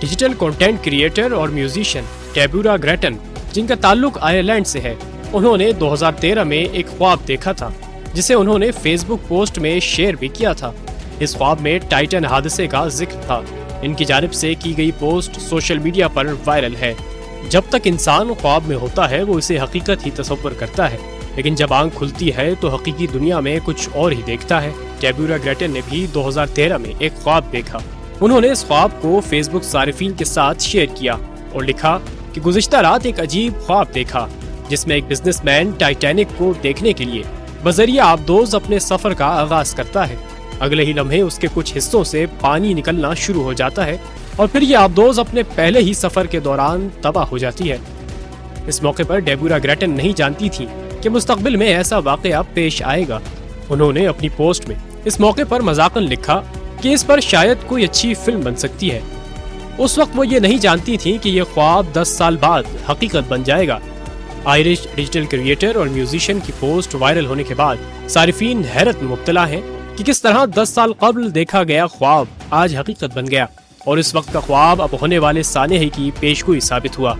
Digital content creator اور musician Deborah Grattan, جن کا تعلق آئرلینڈ سے ہے، انہوں نے 2013 میں ایک خواب دیکھا تھا جسے انہوں نے فیس بک پوسٹ میں شیئر بھی کیا تھا۔ اس خواب میں ٹائٹن حادثے کا ذکر تھا۔ ان کی جانب سے کی گئی پوسٹ سوشل میڈیا پر وائرل ہے۔ جب تک انسان خواب میں ہوتا ہے وہ اسے حقیقت ہی تصور کرتا ہے، لیکن جب آنکھ کھلتی ہے تو حقیقی دنیا میں کچھ اور ہی دیکھتا ہے۔ ڈیبورا گریٹن نے بھی 2013 میں ایک خواب دیکھا۔ انہوں نے اس خواب کو فیس بک صارفین کے ساتھ شیئر کیا اور لکھا کہ گزشتہ رات ایک عجیب خواب دیکھا جس میں ایک بزنس مین ٹائٹینک کو دیکھنے کے لیے بذریعہ آبدوز اپنے سفر کا آغاز کرتا ہے۔ اگلے ہی لمحے اس کے کچھ حصوں سے پانی نکلنا شروع ہو جاتا ہے اور پھر یہ آبدوز اپنے پہلے ہی سفر کے دوران تباہ ہو جاتی ہے۔ اس موقع پر ڈیبورا گریٹن نہیں جانتی تھی کہ مستقبل میں ایسا واقعہ پیش آئے گا۔ انہوں نے اپنی پوسٹ میں اس موقع پر مذاقاً لکھا کہ اس پر شاید کوئی اچھی فلم بن سکتی ہے۔ اس وقت وہ یہ نہیں جانتی تھی کہ یہ خواب 10 سال بعد حقیقت بن جائے گا۔ آئرش ڈیجیٹل کریٹر اور میوزیشین کی پوسٹ وائرل ہونے کے بعد صارفین حیرت میں مبتلا ہیں کہ کس طرح 10 سال قبل دیکھا گیا خواب آج حقیقت بن گیا اور اس وقت کا خواب اب ہونے والے سانحے کی پیشگوئی ثابت ہوا۔